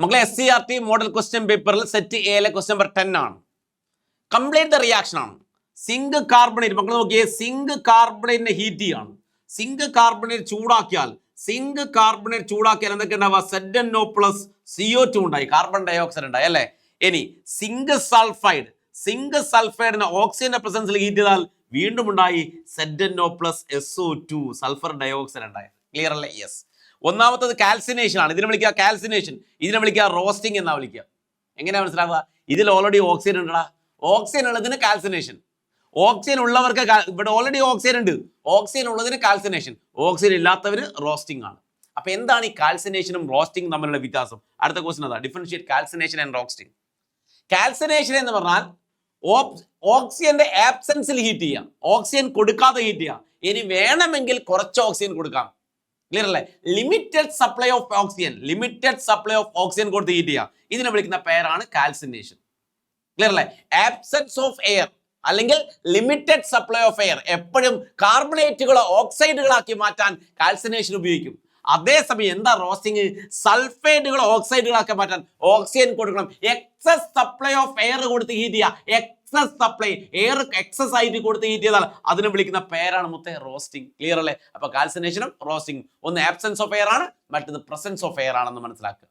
മക്കളെ SCRT model question പേപ്പറിൽ set എയിലെ ക്വസ്റ്റ്യൻ നമ്പർ 10 ആണ്. കംപ്ലീറ്റ് ദ റിയാക്ഷൻ ആണ്. സിങ്ക് കാർബണേറ്റ്, മക്കൾ നോക്കിയേ, സിങ്ക് കാർബണേറ്റിനെ ഹീറ്റ് ചെയ്യാണ്. സിങ്ക് കാർബണേറ്റ് ചൂടാക്കിയാൽ എന്തൊക്കെ ഉണ്ടാവുക? ZnO പ്ലസ് CO2 ഉണ്ടായി, കാർബൺ ഡൈ ഓക്സൈഡ് ഉണ്ടായി അല്ലേ. ഇനി സിങ്ക് സൾഫൈഡിനെ ഓക്സിജന്റെ പ്രസൻസിൽ ഹീറ്റ് ചെയ്താൽ വീണ്ടും ഉണ്ടായി ZnO plus SO2, sulphur dioxide ഉണ്ടായി. ക്ലിയർ അല്ലേ? യെസ്. ഒന്നാമത്തത് കാൽസിനേഷൻ ആണ്. ഇതിനെ വിളിക്കുക കാൽസിനേഷൻ, ഇതിനെ വിളിക്കുക റോസ്റ്റിംഗ് എന്നാ വിളിക്കുക. എങ്ങനെയാ മനസ്സിലാവുക? ഇതിൽ ഓൾറെഡി ഓക്സിജൻ ഉണ്ടടാ, ഓക്സിജൻ ഉള്ളതിന് കാൽസിനേഷൻ. ഓക്സിജൻ ഉള്ളവർക്ക് ഇവിടെ ഓൾറെഡി ഓക്സിജൻ ഉണ്ട്, ഓക്സിജൻ ഉള്ളതിന് കാൽസിനേഷൻ, ഓക്സിജൻ ഇല്ലാത്തവര് റോസ്റ്റിംഗ് ആണ്. അപ്പൊ എന്താണ് ഈ കാൽസിനേഷനും റോസ്റ്റിംഗും തമ്മിലുള്ള വ്യത്യാസം? അടുത്ത ക്വസ്റ്റൻ അതാ, differentiate calcination and roasting. Calcination എന്ന് പറഞ്ഞാൽ ഓക്സിജന്റെ ആബ്സെൻസിൽ ഹീറ്റ് ചെയ്യാം, ഓക്സിജൻ കൊടുക്കാതെ ഹീറ്റ് ചെയ്യാം. ഇനി വേണമെങ്കിൽ കുറച്ച് ഓക്സിജൻ കൊടുക്കാം. ക്ലിയർ അല്ലേ? ലിമിറ്റഡ് സപ്ലൈ ഓഫ് ഓക്സിജൻ കൊടുത്ത് ഹീറ്റ് ചെയ്യാം. ഇതിനെ വിളിക്കുന്ന പേരാണ് കാൽസിനേഷൻ. ക്ലിയർ അല്ലേ? ആബ്സെൻസ് ഓഫ് എയർ അല്ലെങ്കിൽ ലിമിറ്റഡ് സപ്ലൈ ഓഫ് എയർ, എപ്പോഴും കാർബണേറ്റുകളോ ഓക്സൈഡുകളാക്കി മാറ്റാൻ കാൽസിനേഷൻ ഉപയോഗിക്കും. അതേസമയം എന്താ റോസ്റ്റിംഗ്? സൾഫൈഡുകൾ ഓക്സൈഡുകളാക്കി മാറ്റാൻ ഓക്സിജൻ കൊടുക്കണം. എക്സസ് സപ്ലൈ ഓഫ് എയർ കൊടുത്ത് ഹീറ്റ് ചെയ്യുക, എക്സസ് സപ്ലൈ എയർ എക്സസ് ആയിട്ട് കൊടുത്ത് ഹീറ്റ് ചെയ്താൽ അതിനെ വിളിക്കുന്ന പേരാണ് മുത്തേ റോസ്റ്റിംഗ്. ക്ലിയർ അല്ലേ? അപ്പൊ കാൽസിനേഷനും റോസ്റ്റിംഗ്, ഒന്ന് ആബ്സെൻസ് ഓഫ് എയർ ആണ്, മറ്റത് പ്രസൻസ് ഓഫ് എയർ ആണെന്ന് മനസ്സിലാക്കുക.